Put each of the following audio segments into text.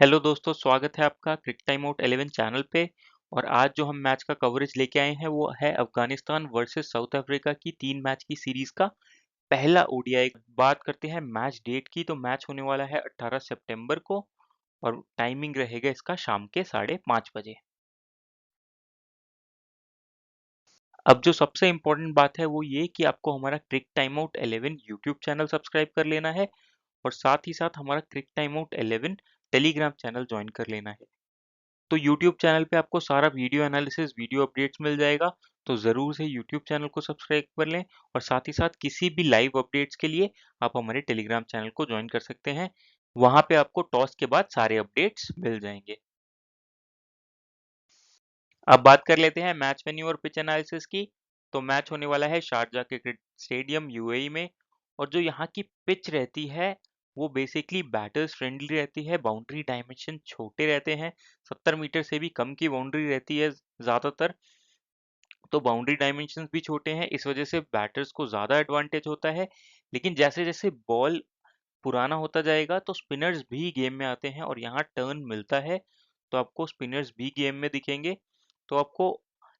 Hello दोस्तों, स्वागत है आपका क्रिक टाइम आउट 11 चैनल पे। और आज जो हम मैच का कवरेज लेके आए हैं वो है अफगानिस्तान वर्सेस साउथ अफ्रीका की 3 मैच की सीरीज का पहला ओडीआई। बात करते हैं मैच डेट की, तो मैच होने वाला है 18 सितंबर को और टाइमिंग रहेगा इसका शाम के 5:30 बजे। अब जो सबसे इम्पोर्टेंट बात है वो ये कि आपको हमारा crick time out 11 YouTube channel subscribe कर लेना है और साथ ही साथ हमारा crick time out 11 Telegram channel join कर लेना है। तो यूट्यूब चैनल पे आपको सारा वीडियो एनालिसिस, वीडियो अपडेट्स मिल जाएगा। तो ज़रूर से यूट्यूब चैनल को सब्सक्राइब कर लें और साथ ही साथ किसी भी लाइव अपडेट्स के लिए आप हमारे टेलीग्राम चैनल को ज्वाइन कर सकते हैं। वहाँ पे आपको टॉस के बाद सारे अपडेट्स मिल जाएंगे। अब बात कर लेते हैं मैच वेन्यू और पिच एनालिसिस की। तो मैच होने वाला है शारजा क्रिकेट स्टेडियम यूएई में। और जो यहाँ की पिच रहती है वो बेसिकली बैटर्स फ्रेंडली रहती है। बाउंड्री डायमेंशन छोटे रहते हैं, 70 मीटर से भी कम की बाउंड्री रहती है ज़्यादातर। तो बाउंड्री डायमेंशंस भी छोटे हैं, इस वजह से बैटर्स को ज़्यादा एडवांटेज होता है। लेकिन जैसे जैसे बॉल पुराना होता जाएगा तो स्पिनर्स भी गेम में आते हैं और यहाँ टर्न मिलता है तो आपको स्पिनर्स भी गेम में दिखेंगे। तो आपको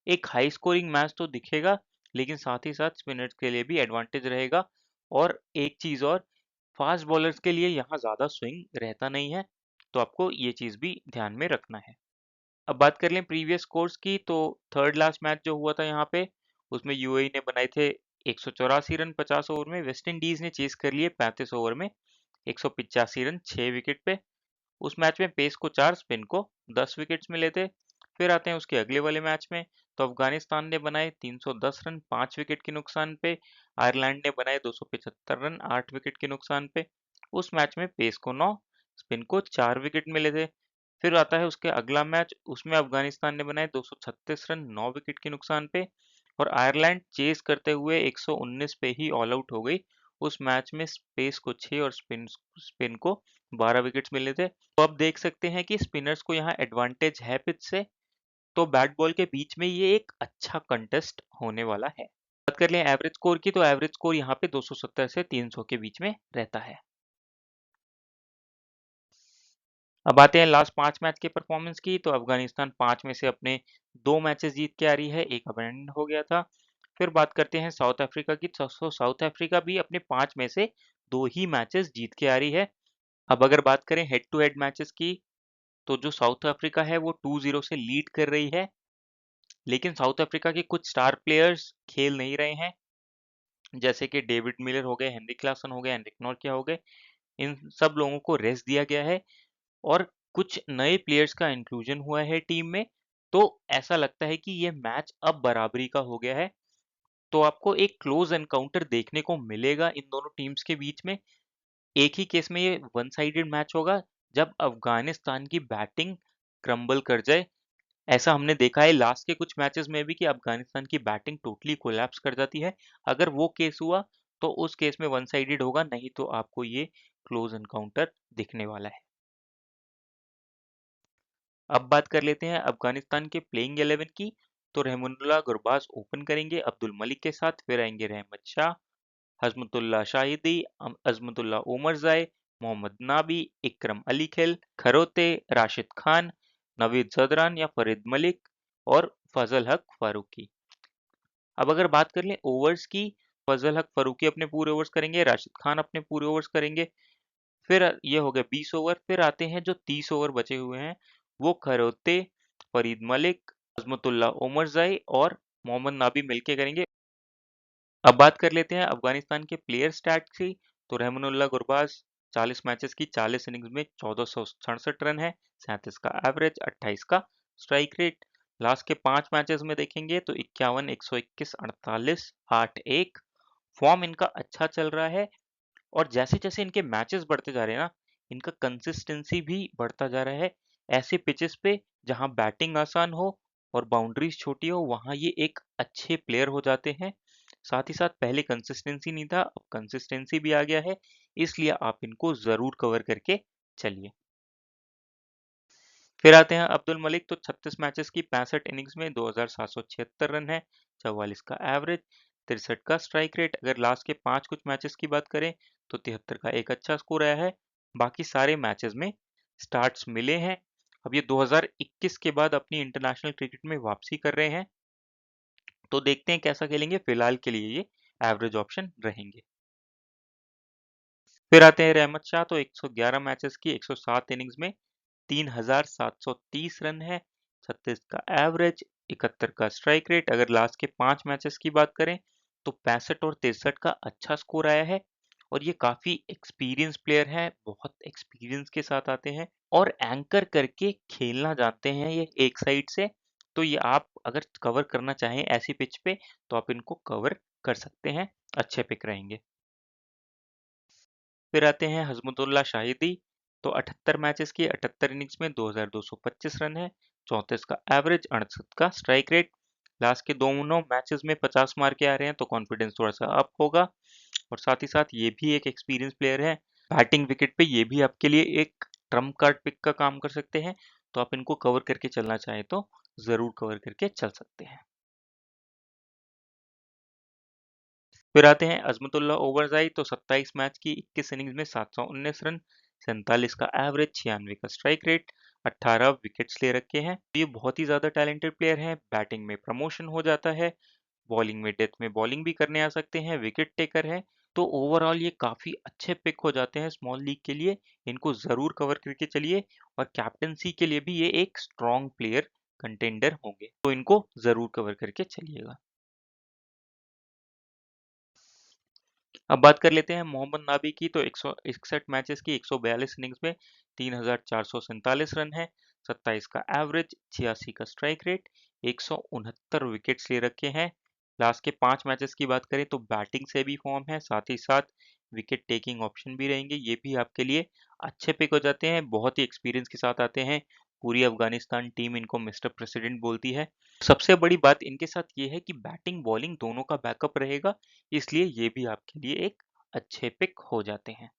एक हाई स्कोरिंग मैच तो दिखेगा, लेकिन साथ ही साथ स्पिनर्स के लिए भी एडवांटेज रहेगा। और एक चीज़ और, फास्ट बॉलर्स के लिए यहाँ ज़्यादा स्विंग रहता नहीं है, तो आपको ये चीज़ भी ध्यान में रखना है। अब बात कर लें प्रीवियस स्कोर्स की, तो थर्ड लास्ट मैच जो हुआ था यहाँ पे, उसमें यूएई ने बनाए थे 184 रन 50 ओवर में। वेस्ट इंडीज ने चेस कर लिए 35 ओवर में 185 रन 6 विकेट पे। उस मैच में पेस को 4, स्पिन को 10 विकेट्स मिले थे। फिर आते हैं उसके अगले वाले मैच में, तो अफगानिस्तान ने बनाए 310 रन 5 विकेट के नुकसान पे। आयरलैंड ने बनाए 275 रन 8 विकेट के नुकसान पे। उस मैच में पेस को 9, स्पिन को 4 विकेट मिले थे। फिर आता है उसके अगला मैच, उसमें अफगानिस्तान ने बनाए 236 रन 9 विकेट के नुकसान पे। और आयरलैंड चेस करते हुए 119 पे ही ऑल आउट हो गई। उस मैच में पेस को 6 और स्पिन स्पिन को 12 विकेट्स मिले थे। तो अब देख सकते हैं कि स्पिनर्स को यहाँ एडवांटेज है पिच से। तो बैट बॉल के बीच में ये एक अच्छा कंटेस्ट होने वाला है। बात कर लें एवरेज स्कोर की, तो एवरेज स्कोर यहाँ पे 270 से 300 के बीच में रहता है। अब आते हैं लास्ट 5 मैच के परफॉर्मेंस की, तो अफगानिस्तान 5 में से अपने 2 मैचेस जीत के आ रही है, एक अबेंडन हो गया था। फिर बात करते हैं साउथ अफ्रीका की, तो साउथ अफ्रीका भी अपने 5 में से 2 ही मैचेस जीत के आ रही है। अब अगर बात करें हेड टू हेड मैचेस की, तो जो साउथ अफ्रीका है वो 2-0 से लीड कर रही है। लेकिन साउथ अफ्रीका के कुछ स्टार प्लेयर्स खेल नहीं रहे हैं, जैसे कि डेविड मिलर हो गए, हेनरी क्लासन हो गए, एनरिक नॉर्किया हो गए। इन सब लोगों को रेस्ट दिया गया है और कुछ नए प्लेयर्स का इंक्लूजन हुआ है टीम में। तो ऐसा लगता है कि ये मैच अब बराबरी का हो गया है। तो आपको एक क्लोज एनकाउंटर देखने को मिलेगा इन दोनों टीम्स के बीच में। एक ही केस में ये वन साइडेड मैच होगा, जब अफगानिस्तान की बैटिंग क्रम्बल कर जाए। ऐसा हमने देखा है लास्ट के कुछ मैचेस में भी कि अफगानिस्तान की बैटिंग टोटली कोलैप्स कर जाती है। अगर वो केस हुआ तो उस केस में वन साइडेड होगा, नहीं तो आपको ये क्लोज एनकाउंटर दिखने वाला है। अब बात कर लेते हैं अफगानिस्तान के प्लेइंग 11 की। तो रहमानुल्लाह गुरबाज ओपन करेंगे अब्दुल मलिक के साथ, फिर आएंगे रहमत शाह, हजमतुल्लाह शाहिदी, अजमतुल्लाह ओमरजाई, मोहम्मद नाबी, इकरम अली खेल, खरोते, राशिद खान, नवीद जदरान या फरीद मलिक और फजल हक फारूकी। अब अगर बात कर लें ओवर्स की, फजल हक फारूकी अपने पूरे ओवर्स करेंगे, राशिद खान अपने पूरे ओवर्स करेंगे। फिर ये हो गए 20 ओवर। फिर आते हैं जो 30 ओवर बचे हुए हैं, वो खरोते, फरीद मलिक, अजमतुल्लाह ओमरजाई और मोहम्मद नाबी मिलके करेंगे। अब बात कर लेते हैं अफगानिस्तान के प्लेयर स्टैट्स की। तो रहमानुल्लाह गुरबाज 40 मैचेस की 40 इनिंग्स में 1467 रन है, 37 का एवरेज, 28 का स्ट्राइक रेट। लास्ट के 5 मैचेस में देखेंगे तो 51, 121, 48, 8-1 फॉर्म इनका अच्छा चल रहा है। और जैसे-जैसे इनके मैचेस बढ़ते जा रहे हैं ना, इनका कंसिस्टेंसी भी बढ़ता जा रहा है। ऐसे पिचेस पे जहाँ बैटिंग आसान हो और बाउंड्रीज छोटी हो, वहाँ ये एक अच्छे प्लेयर हो जाते हैं। साथ ही साथ पहले कंसिस्टेंसी नहीं था, अब कंसिस्टेंसी भी आ गया है, इसलिए आप इनको ज़रूर कवर करके चलिए। फिर आते हैं अब्दुल मलिक, तो 36 मैचेस की 65 इनिंग्स में 2776 रन है, 44 का एवरेज, 63 का स्ट्राइक रेट। अगर लास्ट के 5 कुछ मैचेस की बात करें तो 73 का एक अच्छा स्कोर आया है। बाकी सारे मैचेस में स्टार्ट्स मिले हैं। अब ये 2021 के बाद अपनी इंटरनेशनल क्रिकेट में वापसी कर रहे हैं, तो देखते हैं कैसा खेलेंगे। फिलहाल के लिए ये एवरेज ऑप्शन रहेंगे। फिर आते हैं रहमत शाह, तो 111 मैचेस की 107 इनिंग्स में 3,730 रन है, 36 का एवरेज, 71 का स्ट्राइक रेट। अगर लास्ट के 5 मैचेस की बात करें तो 65 और 63 का अच्छा स्कोर आया है। और ये काफी एक्सपीरियंस प्लेयर हैं, बहुत एक्सपीरियंस के साथ आते हैं और एंकर करके खेलना जानते हैं ये एक साइड से। तो ये आप अगर कवर करना चाहें ऐसी पिच पे तो आप इनको कवर कर सकते हैं, अच्छे पिक रहेंगे। फिर आते हैं हजमुतुल्लाह शाहिदी, तो 78 मैचेस की 78 इनिंग्स में 2225 रन है, 34 का एवरेज, 68 का स्ट्राइक रेट। लास्ट के दोनों मैचेस में 50 मार के आ रहे हैं, तो कॉन्फिडेंस थोड़ा सा अप होगा। और साथ ही साथ ये भी एक एक्सपीरियंस प्लेयर है, बैटिंग विकेट पे ये भी आपके लिए एक ट्रम्प कार्ड पिक का काम कर सकते हैं। तो आप इनको कवर करके चलना चाहें तो जरूर कवर करके चल सकते हैं। फिर आते हैं अजमतुल्लाह ओवरजाई, तो 27 मैच की 21 इनिंग्स में 719 रन, 47 का एवरेज, 96 का स्ट्राइक रेट, 18 विकेट्स ले रखे हैं। तो ये बहुत ही ज्यादा टैलेंटेड प्लेयर हैं, बैटिंग में प्रमोशन हो जाता है, बॉलिंग में डेथ में बॉलिंग भी करने आ सकते हैं, विकेट टेकर है। तो ओवरऑल ये काफी अच्छे पिक हो जाते हैं स्मॉल लीग के लिए। इनको जरूर कवर करके चलिए, और कैप्टनसी के लिए भी ये एक स्ट्रॉन्ग प्लेयर कंटेंडर होंगे, तो इनको जरूर कवर करके चलिएगा। अब बात कर लेते हैं मोहम्मद नाबी की, तो 161 मैचेस की 142 इनिंग्स में 3,447 रन है, 27 का एवरेज, 86 का स्ट्राइक रेट, 169 विकेट्स ले रखे हैं। लास्ट के 5 मैचेस की बात करें तो बैटिंग से भी फॉर्म है, साथ ही साथ विकेट टेकिंग ऑप्शन भी रहेंगे। ये भी आपके लिए अच्छे पिक हो जाते हैं, बहुत ही एक्सपीरियंस के साथ आते हैं। पूरी अफगानिस्तान टीम इनको मिस्टर प्रेसिडेंट बोलती है। सबसे बड़ी बात इनके साथ ये है कि बैटिंग बॉलिंग दोनों का बैकअप रहेगा, इसलिए ये भी आपके लिए एक अच्छे पिक हो जाते हैं।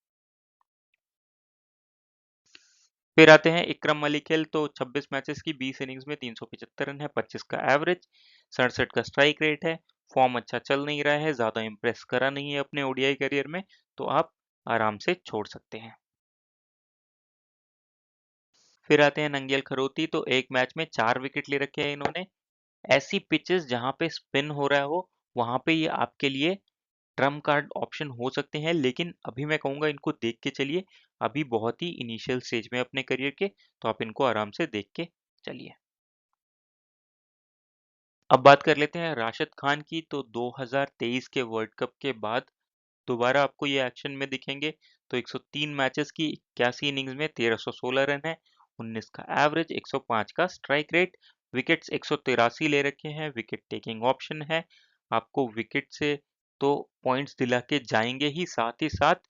फिर आते हैं इकरम मलिक, तो 26 मैचेस की 20 इनिंग्स में 375 रन है, 25 का एवरेज, 67 का स्ट्राइक रेट है। फॉर्म अच्छा चल नहीं रहा है, ज्यादा इंप्रेस करा नहीं है अपने ओडीआई करियर में, तो आप आराम से छोड़ सकते हैं। फिर आते हैं नंगेल खरोती, तो एक मैच में 4 विकेट ले रखे हैं इन्होंने। ऐसी पिचेस जहां पे स्पिन हो रहा हो, वहां पे ये आपके लिए ट्रम्प कार्ड ऑप्शन हो सकते हैं, लेकिन अभी मैं कहूंगा इनको देख के चलिए। अभी बहुत ही इनिशियल स्टेज में अपने करियर के, तो आप इनको आराम से देख के चलिए। अब बात कर लेते हैं राशिद खान की, तो 2023 के वर्ल्ड कप के बाद दोबारा आपको ये एक्शन में दिखेंगे। तो 103 मैचेस की 81 इनिंग्स में 1316 रन है, 19 का एवरेज, 105 का स्ट्राइक रेट, विकेट्स 183 ले रखे हैं, विकेट टेकिंग ऑप्शन है। आपको विकेट से तो पॉइंट्स दिला के जाएंगे ही साथ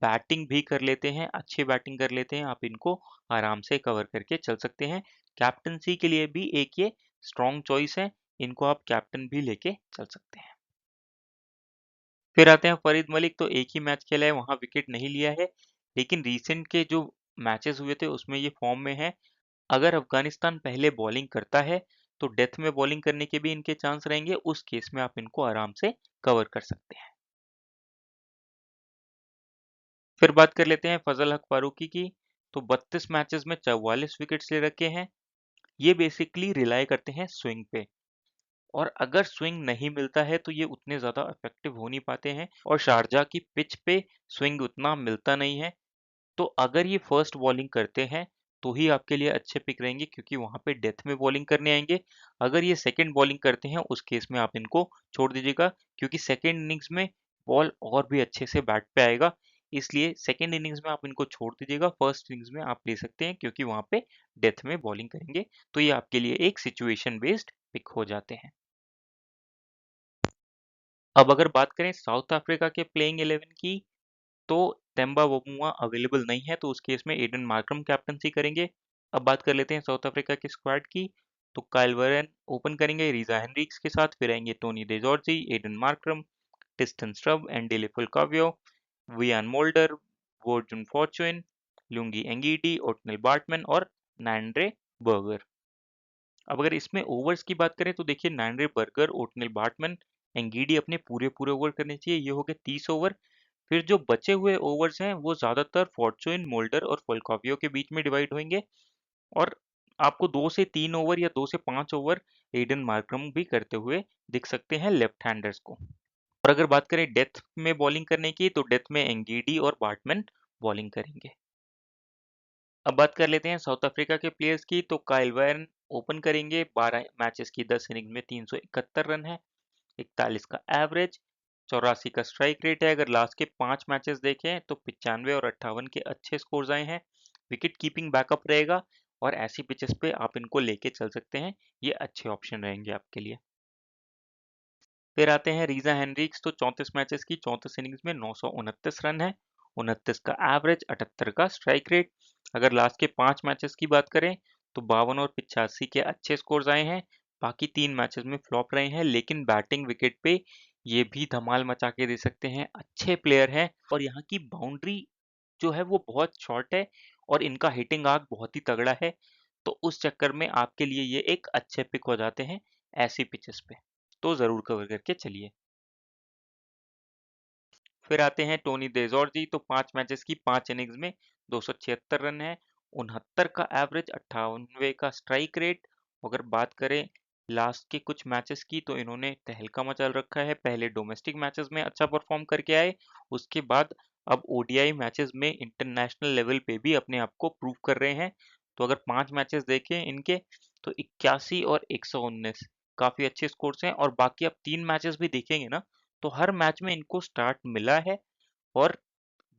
बैटिंग भी कर लेते हैं, अच्छी बैटिंग कर लेते हैं, आप इनको आराम से कवर करके चल सकते हैं। कैप्टनसी के लिए भी एक ये स्ट्रॉन्ग चॉइस है, इनको आप कैप्टन भी लेके चल सकते हैं। फिर आते हैं फरीद मलिक, तो एक ही मैच खेला है, वहां विकेट नहीं लिया है, लेकिन रीसेंट के जो मैचेस हुए थे उसमें ये फॉर्म में है। अगर अफगानिस्तान पहले बॉलिंग करता है तो डेथ में बॉलिंग करने के भी इनके चांस रहेंगे, उस केस में आप इनको आराम से कवर कर सकते हैं। फिर बात कर लेते हैं फजल हक फारूकी की, तो 32 मैचेस में 44 विकेट्स ले रखे हैं। ये बेसिकली रिलाई करते हैं स्विंग पे, और अगर स्विंग नहीं मिलता है तो ये उतने ज्यादा इफेक्टिव हो नहीं पाते हैं, और शारजा की पिच पे स्विंग उतना मिलता नहीं है। तो अगर ये फर्स्ट बॉलिंग करते हैं तो ही आपके लिए अच्छे पिक रहेंगे, क्योंकि वहां पे डेथ में बॉलिंग करने आएंगे। अगर ये सेकंड बॉलिंग करते हैं उस केस में आप इनको छोड़ दीजिएगा, क्योंकि सेकंड इनिंग्स में बॉल और भी अच्छे से बैट पे आएगा। इसलिए सेकंड इनिंग्स में आप इनको छोड़ दीजिएगा, फर्स्ट इनिंग्स में आप ले सकते हैं, क्योंकि वहां पे डेथ में बॉलिंग करेंगे। तो ये आपके लिए एक सिचुएशन बेस्ड पिक हो जाते हैं। अब अगर बात करें साउथ अफ्रीका के प्लेइंग 11 की, तो तेम्बा वमुआ अवेलेबल नहीं है, तो उस केस में एडन मार्करम कैप्टनसी करेंगे। अब बात कर लेते हैं साउथ अफ्रीका की स्क्वाड की, तो काइल वरन ओपन करेंगे रीजा हेनरिक्स के साथ, फिर आएंगे Tony de Zorzi, Aiden Markram, Tristan Stubbs, Andile Phehlukwayo, Wiaan Mulder, Bjorn Fortuin, Lungi Ngidi, Ottniel Baartman और नैंड्रे बर्गर। अब अगर इसमें ओवर्स की बात करें तो देखिए, नैंड्रे बर्गर, ओटनेल बार्टमैन, एंगीडी अपने पूरे पूरे ओवर करने चाहिए, ये हो गए 30 ओवर। फिर जो बचे हुए ओवर्स हैं वो ज़्यादातर फॉर्चून, मोल्डर और फोल्कावियो के बीच में डिवाइड होंगे और आपको 2 से 3 ओवर या 2 से 5 ओवर एडन मार्करम भी करते हुए दिख सकते हैं लेफ्ट हैंडर्स को। और अगर बात करें डेथ में बॉलिंग करने की तो डेथ में एंगीडी और बार्टमैन बॉलिंग करेंगे। अब बात कर लेते हैं साउथ अफ्रीका के प्लेयर्स की तो काइल वैन ओपन करेंगे। 12 मैचेस की 10 इनिंग में 371 रन है, 41 का एवरेज, 84 का स्ट्राइक रेट है। अगर लास्ट के 5 मैचेस देखें तो 95 और 58 के अच्छे स्कोर्स आए हैं। विकेट कीपिंग बैकअप रहेगा और ऐसी पिचेस पे आप इनको लेके चल सकते हैं, ये अच्छे ऑप्शन रहेंगे आपके लिए। फिर आते हैं रीजा हेनरिक्स तो 34 मैचेस की 34 इनिंग्स में 929 रन है, 29 का एवरेज, 78 का स्ट्राइक रेट। अगर लास्ट के 5 मैचेस की बात करें तो 52 और 85 के अच्छे स्कोर्स आए हैं। बाकी 3 मैचेस में फ्लॉप रहे हैं, लेकिन बैटिंग विकेट पे ये भी धमाल मचा के दे सकते हैं। अच्छे प्लेयर हैं और यहाँ की बाउंड्री जो है वो बहुत शॉर्ट है और इनका हिटिंग आर्क बहुत ही तगड़ा है। तो उस चक्कर में आपके लिए ये एक अच्छे पिक हो जाते हैं ऐसी पिचेस पे, तो ज़रूर कवर करके चलिए। फिर आते हैं टोनी देजोरजी तो 5 मैचेस की 5 इनिंग्स में 276 रन है, 69 का एवरेज, 98 का स्ट्राइक रेट। अगर बात करें लास्ट के कुछ मैचेस की तो इन्होंने तहलका मचा रखा है। पहले डोमेस्टिक मैचेस में अच्छा परफॉर्म करके आए, उसके बाद अब ओडीआई मैचेस में इंटरनेशनल लेवल पे भी अपने आप को प्रूव कर रहे हैं। तो अगर 5 मैचेस देखें इनके तो 81 और 119 काफी अच्छे स्कोर्स हैं। और बाकी आप 3 मैचेस भी देखेंगे ना तो हर मैच में इनको स्टार्ट मिला है और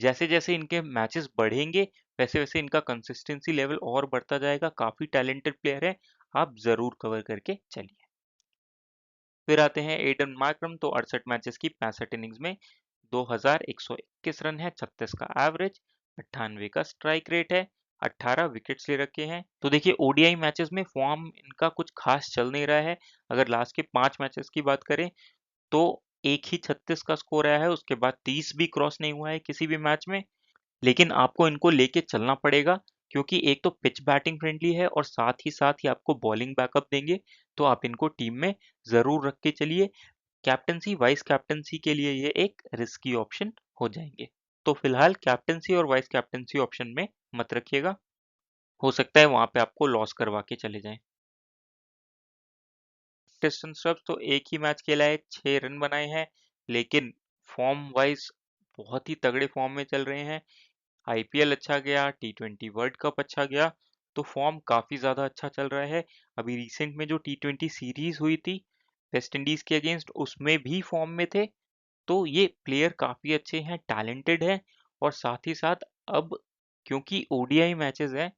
जैसे-जैसे इनके मैचेस बढ़ेंगे वैसे-वैसे इनका कंसिस्टेंसी लेवल और बढ़ता जाएगा। काफी टैलेंटेड प्लेयर है, आप जरूर कवर करके चलिए। फिर आते हैं एडन मार्करम तो 68 मैचेस की 65 इनिंग्स में 2121 रन है, 36 का एवरेज, 98 का स्ट्राइक रेट है, 18 विकेट्स ले रखे हैं। तो देखिए ओडीआई मैचेस में फॉर्म इनका कुछ खास चल नहीं रहा है। अगर लास्ट के 5 मैचेस की बात करें तो एक ही 36 का स्कोर आया है, उसके बाद 30 भी क्रॉस नहीं हुआ है किसी भी मैच में। लेकिन आपको इनको लेके चलना पड़ेगा क्योंकि एक तो पिच बैटिंग फ्रेंडली है और साथ ही आपको बॉलिंग बैकअप देंगे, तो आप इनको टीम में ज़रूर रख के चलिए। कैप्टेंसी, वाइस कैप्टेंसी के लिए ये एक रिस्की ऑप्शन हो जाएंगे। तो फिलहाल कैप्टेंसी और वाइस कैप्टेंसी ऑप्शन में मत रखिएगा, हो सकता है वहां पे आपको लॉस करवा के चले जाएं। टेस्टन स्टब्स तो एक ही मैच खेला है, 6 रन बनाए हैं, लेकिन फॉर्म वाइज बहुत ही तगड़े फॉर्म में चल रहे हैं। आईपीएल अच्छा गया, टी20 वर्ल्ड कप अच्छा गया, तो फॉर्म काफी ज्यादा अच्छा चल रहा है। अभी रिसेंट में जो टी20 सीरीज हुई थी वेस्ट इंडीज के अगेंस्ट, उसमें भी फॉर्म में थे। तो ये प्लेयर काफी अच्छे हैं, टैलेंटेड हैं और साथ ही साथ अब क्योंकि ओडीआई मैचेस हैं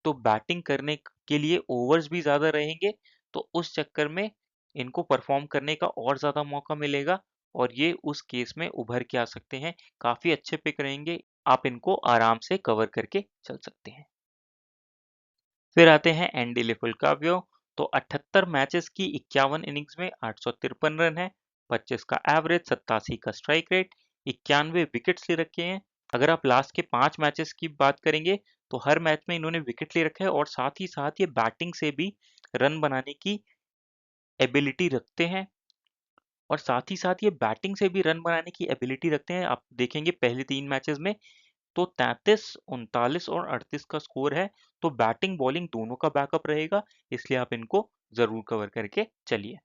तो बैटिंग करने के लिए ओवर्स भी ज्यादा रहेंगे, तो उस चक्कर में इनको परफॉर्म करने का और ज्यादा मौका मिलेगा और ये उस केस में उभर के आ सकते हैं। काफी अच्छे पिक रहेंगे, आप इनको आराम से कवर करके चल सकते हैं। फिर आते हैं एंडी लिफुल्काव्यो तो 78 मैचेस की 51 इनिंग्स में 853 रन है, 25 का एवरेज, 87 का स्ट्राइक रेट, 91 विकेट्स ले रखे हैं। अगर आप लास्ट के 5 मैचेस की बात करेंगे तो हर मैच में इन्होंने विकेट ले रखा है और साथ ये बैटिंग से भी रन बनाने की एबिलिटी रखते हैं और साथ ही ये बैटिंग से भी रन बनाने की एबिलिटी रखते हैं। आप देखेंगे पहले 3 मैचेस में तो 33, 39 और 38 का स्कोर है। तो बैटिंग बॉलिंग दोनों का बैकअप रहेगा, इसलिए आप इनको जरूर कवर करके चलिए।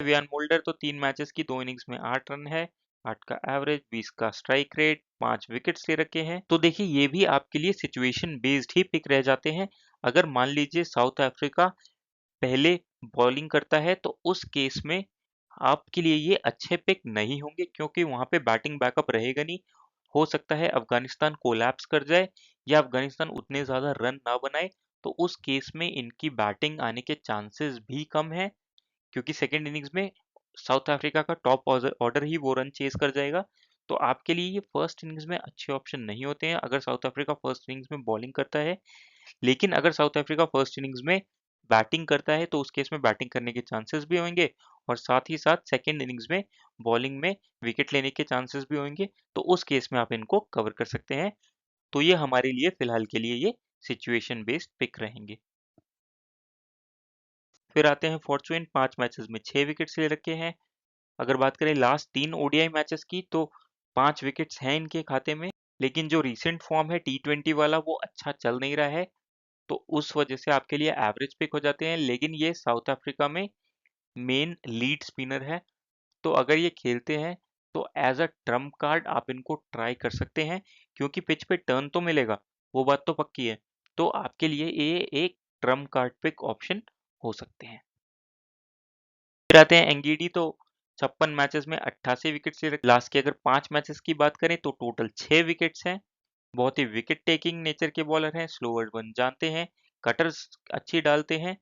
वियान मोल्डर तो 3 मैचेस की 2 इनिंग्स में 8 रन है, 8 का एवरेज, 20 का स्ट्राइक रेट, 5 विकेट्स ले रखे हैं। तो देखिए ये भी आपके लिए सिचुएशन बेस्ड ही पिक रह जाते हैं। अगर मान लीजिए साउथ अफ्रीका पहले बॉलिंग करता है तो उस केस में आपके लिए ये अच्छे पिक नहीं होंगे क्योंकि वहां पे बैटिंग बैकअप रहेगा नहीं। हो सकता है अफगानिस्तान कोलैप्स कर जाए या अफगानिस्तान उतने ज्यादा रन ना बनाए, तो उस केस में इनकी बैटिंग आने के चांसेस भी कम है क्योंकि सेकेंड इनिंग्स में साउथ अफ्रीका का टॉप ऑर्डर ही वो रन चेस कर जाएगा। तो आपके लिए ये फर्स्ट इनिंग्स में अच्छे ऑप्शन नहीं होते हैं अगर साउथ अफ्रीका फर्स्ट इनिंग्स में बॉलिंग करता है। लेकिन अगर साउथ अफ्रीका फर्स्ट इनिंग्स में बैटिंग करता है तो उस केस में बैटिंग करने के चांसेस भी होंगे और साथ ही साथ सेकेंड इनिंग्स में बॉलिंग में विकेट लेने के चांसेस भी होंगे, तो उस केस में आप इनको कवर कर सकते हैं। तो ये हमारे लिए फिलहाल के लिए ये सिचुएशन बेस्ड पिक रहेंगे। फिर आते हैं फॉर्चून, 5 मैचेस में 6 विकेट्स ले रखे हैं, अगर बात करें लास्ट 3 ओडीआई मैचेस की तो 5 विकेट्स हैं इनके खाते में, लेकिन जो रीसेंट फॉर्म है टी20 वाला वो अच्छा चल नहीं रहा है, तो उस वजह से आपके लिए एवरेज पिक हो जाते हैं। लेकिन ये साउथ अफ्रीका में मेन लीड स्पिनर है, तो अगर ये खेलते हैं तो एज अ ट्रम्प कार्ड आप इनको ट्राई कर सकते हैं, क्योंकि पिच पे टर्न तो मिलेगा, वो बात तो पक्की है। तो आपके लिए ये एक ट्रम्प कार्ड पिक ऑप्शन हो सकते हैं। फिर आते हैं एंगीडी, तो 56 मैचेस में 88 विकेट्स ले रखे। लास्ट के अगर 5 मैचेस की बात करें तो टोटल 6 विकेट्स हैं। बहुत ही विकेट टेकिंग नेचर के बॉलर हैं, स्लोअर वन जानते हैं, कटर्स अच्छी डालते हैं,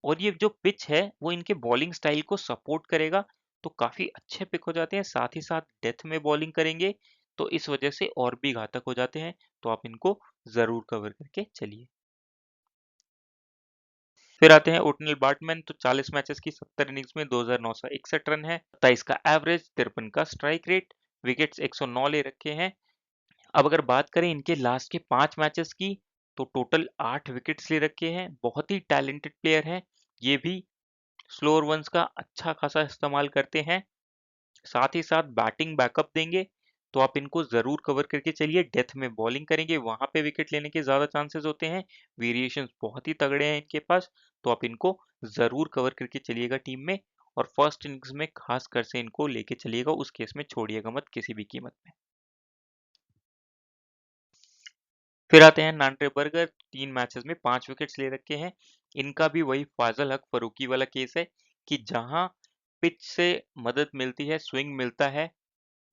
और ये जो पिच है वो इनके बॉलिंग स्टाइल को सपोर्ट करेगा, तो काफी अच्छे पिक हो जाते हैं। साथ ही साथ डेथ में बॉलिंग करेंगे तो इस वजह से और भी घातक हो जाते हैं, तो आप इनको जरूर कवर करके चलिए। फिर आते हैं ओटनल बार्टमैन, तो 40 मैचेस की 70 इनिंग्स में 2961 रन है, 27 का एवरेज, 53 का स्ट्राइक रेट, विकेट्स 109 ले रखे हैं। अब अगर बात करें इनके लास्ट के 5 मैचेस की तो टोटल 8 विकेट्स ले रखे हैं। बहुत ही टैलेंटेड प्लेयर है, ये भी स्लोअर वंस का अच्छा खासा इस्तेमाल करते हैं। साथ ही साथ बैटिंग बैकअप देंगे, तो आप इनको जरूर कवर करके चलिए। डेथ में बॉलिंग करेंगे, वहां पे विकेट लेने के ज्यादा चांसेस होते हैं, वेरिएशंस बहुत ही तगड़े हैं इनके पास, तो आप इनको जरूर कवर करके चलिएगा टीम में। और फर्स्ट इनिंग्स में खास कर से इनको लेके चलिएगा, उस केस में छोड़िएगा मत किसी भी कीमत में। फिर आते हैं नांट्रे बर्गर, 3 मैचेस में 5 विकेट्स ले रखे हैं। इनका भी वही फाजल हक फरूकी वाला केस है कि जहां पिच से मदद मिलती है, स्विंग मिलता है,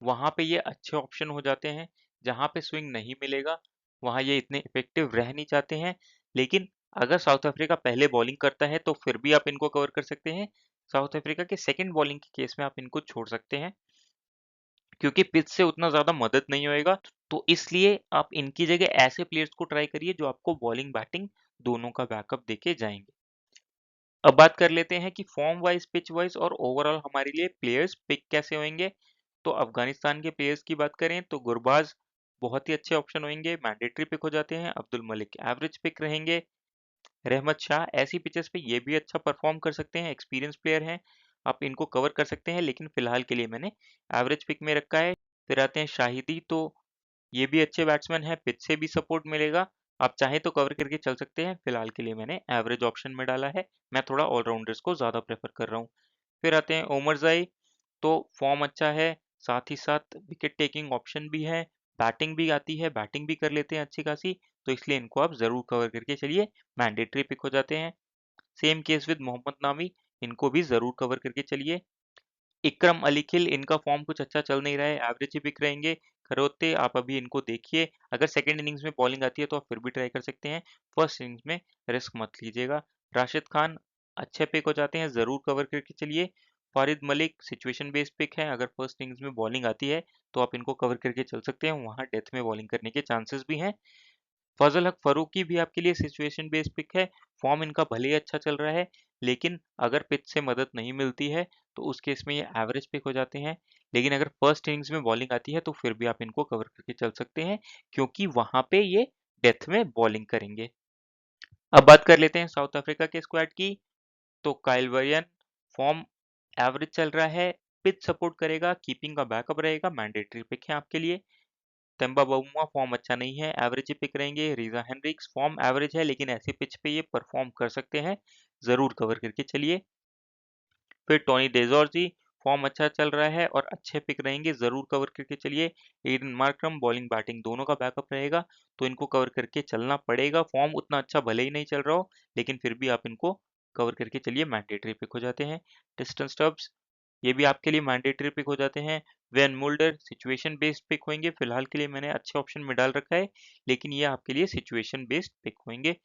वहां पे ये अच्छे ऑप्शन हो जाते हैं। जहां पे स्विंग नहीं मिलेगा वहां ये इतने इफेक्टिव रह नहीं जाते हैं। लेकिन अगर साउथ अफ्रीका पहले बॉलिंग करता है तो फिर भी आप इनको कवर कर सकते हैं। साउथ अफ्रीका के सेकंड बॉलिंग के केस में आप इनको छोड़ सकते हैं, क्योंकि पिच से उतना ज्यादा मदद नहीं होएगा। तो इसलिए आप इनकी जगह ऐसे प्लेयर्स को ट्राई करिए जो आपको बॉलिंग बैटिंग दोनों का बैकअप देके जाएंगे। अब बात कर लेते हैं कि फॉर्म वाइज, पिच वाइज और ओवरऑल हमारे लिए प्लेयर्स पिक कैसे होंगे। तो अफगानिस्तान के प्लेयर्स की बात करें तो गुरबाज बहुत ही अच्छे ऑप्शन होंगे, मैंडेटरी पिक हो जाते हैं। अब्दुल मलिक एवरेज पिक रहेंगे। रहमत शाह ऐसी पिचेस पे ये भी अच्छा परफॉर्म कर सकते हैं, एक्सपीरियंस प्लेयर हैं, आप इनको कवर कर सकते हैं, लेकिन फिलहाल के लिए मैंने एवरेज पिक में रखा है। फिर आते हैं शाहिदी, तो ये भी अच्छे बैट्समैन हैं, पिच से भी सपोर्ट मिलेगा, आप चाहें तो कवर करके चल सकते हैं। फिलहाल के लिए मैंने एवरेज ऑप्शन में डाला है, मैं थोड़ा ऑलराउंडर्स को ज़्यादा प्रेफर कर रहा हूँ। फिर आते हैं ओमरजाई, तो फॉर्म अच्छा है, साथ ही साथ विकेट टेकिंग ऑप्शन भी है, बैटिंग भी आती है, बैटिंग भी कर लेते हैं अच्छी खासी, तो इसलिए इनको आप ज़रूर कवर करके चलिए, मैंडेटरी पिक हो जाते हैं। सेम केस विद मोहम्मद नामी, इनको भी ज़रूर कवर करके चलिए। इकरम अली खिल, इनका फॉर्म कुछ अच्छा चल नहीं रहा है, एवरेज ही बिक रहेंगे। खरोते आप अभी इनको देखिए, अगर सेकंड इनिंग्स में बॉलिंग आती है तो आप फिर भी ट्राई कर सकते हैं, फर्स्ट इनिंग्स में रिस्क मत लीजिएगा। राशिद खान अच्छे पिक हो जाते हैं, जरूर कवर करके चलिए। फारिद मलिक सिचुएशन बेस्ड पिक है, अगर फर्स्ट इनिंग्स में बॉलिंग आती है तो आप इनको कवर करके चल सकते हैं, वहां डेथ में बॉलिंग करने के चांसेस भी हैं। फजल हक फरूकी भी आपके लिए सिचुएशन बेस्ड पिक है, फॉर्म इनका भले ही अच्छा चल रहा है, लेकिन अगर पिच से मदद नहीं मिलती है तो उस केस में ये एवरेज पिक हो जाते हैं। लेकिन अगर फर्स्ट इनिंग्स में बॉलिंग आती है तो फिर भी आप इनको कवर करके चल सकते हैं, क्योंकि वहां पे ये डेथ में बॉलिंग करेंगे। अब बात कर लेते हैं साउथ अफ्रीका के स्क्वाड की, तो काइल वेरियन फॉर्म एवरेज चल रहा है, पिच सपोर्ट करेगा, कीपिंग का बैकअप रहेगा, मैंडेटरी पिक है आपके लिए। तेम्बा बाउमा फॉर्म अच्छा नहीं है, एवरेज ही पिक रहेंगे। रीजा हेनरिक्स फॉर्म एवरेज है, लेकिन ऐसी पिच पे ये परफॉर्म कर सकते हैं, जरूर कवर करके चलिए। फिर टोनी डेजोर्जी फॉर्म अच्छा चल रहा है और अच्छे पिक रहेंगे, जरूर कवर करके चलिए। एडन मार्करम बॉलिंग बैटिंग दोनों का बैकअप रहेगा, तो इनको कवर करके चलना पड़ेगा। फॉर्म उतना अच्छा भले ही नहीं चल रहा हो, लेकिन फिर भी आप इनको कवर करके चलिए, मैंडेटरी पिक हो जाते हैं। डिस्टेंस स्टब्स ये भी आपके लिए मैंडेटरी पिक हो जाते हैं। Wiaan Mulder situation based pick होंगे, फिलहाल के लिए मैंने अच्छे ऑप्शन में डाल रखा है, लेकिन ये आपके लिए सिचुएशन बेस्ड पिक होंगे।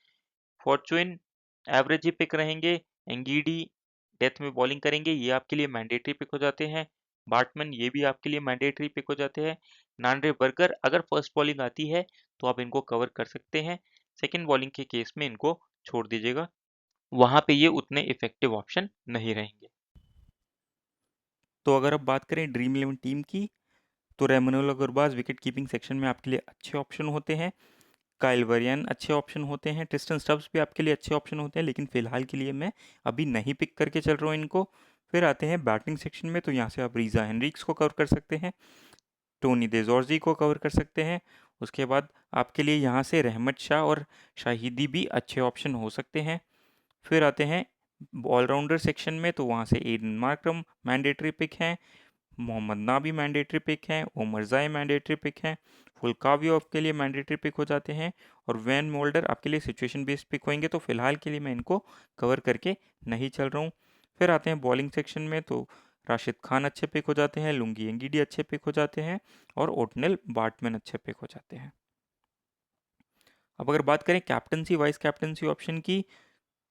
फॉर्चून एवरेज ही पिक रहेंगे। एंगीडी डेथ में बॉलिंग करेंगे, ये आपके लिए मैंडेटरी पिक हो जाते हैं। बार्टमैन ये भी आपके लिए मैंडेटरी पिक हो जाते हैं। नांड्रे बर्गर अगर फर्स्ट बॉलिंग आती है तो आप इनको कवर कर सकते हैं, सेकंड बॉलिंग के केस में इनको छोड़ दीजिएगा, वहां पे ये उतने इफेक्टिव ऑप्शन नहीं रहेंगे। तो अगर अब बात करें ड्रीम 11 टीम की, तो रेमनुएल गुरबाज विकेट कीपिंग सेक्शन में आपके लिए अच्छे ऑप्शन होते हैं, काइल वेरियन अच्छे ऑप्शन होते हैं, ट्रिस्टन स्टब्स भी आपके लिए अच्छे ऑप्शन होते हैं, लेकिन फिलहाल के लिए मैं अभी नहीं पिक करके चल रहा हूँ इनको। फिर आते हैं बैटिंग सेक्शन में, तो यहाँ से आप रीज़ा हेनरिक्स को कवर कर सकते हैं, टोनी दे जॉर्जी को कवर कर सकते हैं। उसके बाद आपके लिए यहाँ से रहमत शाह और शाहिदी भी अच्छे ऑप्शन हो सकते हैं। फिर आते हैं ऑलराउंडर सेक्शन में, तो वहाँ से एडन मार्क्रम मैंडेटरी पिक हैं, मोहम्मद नाबी मैंडेटरी पिक हैं, ओमर जाई मैंडेटरी पिक हैं, फुलकावियो आपके लिए मैंडेटरी पिक हो जाते हैं, और वैन मोल्डर आपके लिए सिचुएशन बेस्ड पिक होंगे। तो फिलहाल के लिए मैं इनको कवर करके नहीं चल रहा हूँ। फिर आते हैं बॉलिंग सेक्शन में, तो राशिद खान अच्छे पिक हो जाते हैं, लुंगी एंगीडी अच्छे पिक हो जाते हैं, और ओटनेल बार्टमैन अच्छे पिक हो जाते हैं। अब अगर बात करें कैप्टनसी वाइस कैप्टनसी ऑप्शन की,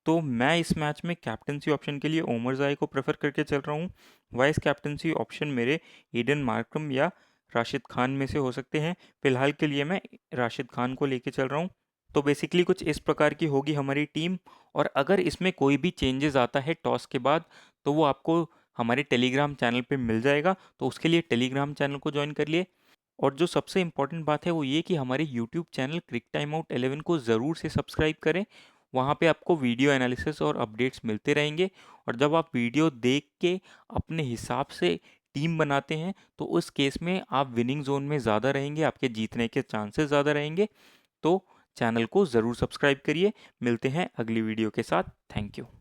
तो मैं इस मैच में कैप्टनसी ऑप्शन के लिए ओमर जाई को प्रेफर करके चल रहा हूँ। वाइस कैप्टनसी ऑप्शन मेरे ईडन मार्करम या राशिद खान में से हो सकते हैं। फिलहाल के लिए मैं राशिद खान को लेके चल रहा हूँ। तो बेसिकली कुछ इस प्रकार की होगी हमारी टीम, और अगर इसमें कोई भी चेंजेस आता है टॉस के बाद, तो वो आपको हमारे टेलीग्राम चैनल पे मिल जाएगा। तो उसके लिए टेलीग्राम चैनल को ज्वाइन कर लिए। और जो सबसे इम्पोर्टेंट बात है वो ये कि हमारे यूट्यूब चैनल क्रिक टाइम आउट 11 को ज़रूर से सब्सक्राइब करें। वहाँ पे आपको वीडियो एनालिसिस और अपडेट्स मिलते रहेंगे, और जब आप वीडियो देख के अपने हिसाब से टीम बनाते हैं, तो उस केस में आप विनिंग जोन में ज़्यादा रहेंगे, आपके जीतने के चांसेस ज़्यादा रहेंगे। तो चैनल को ज़रूर सब्सक्राइब करिए। मिलते हैं अगली वीडियो के साथ। Thank you.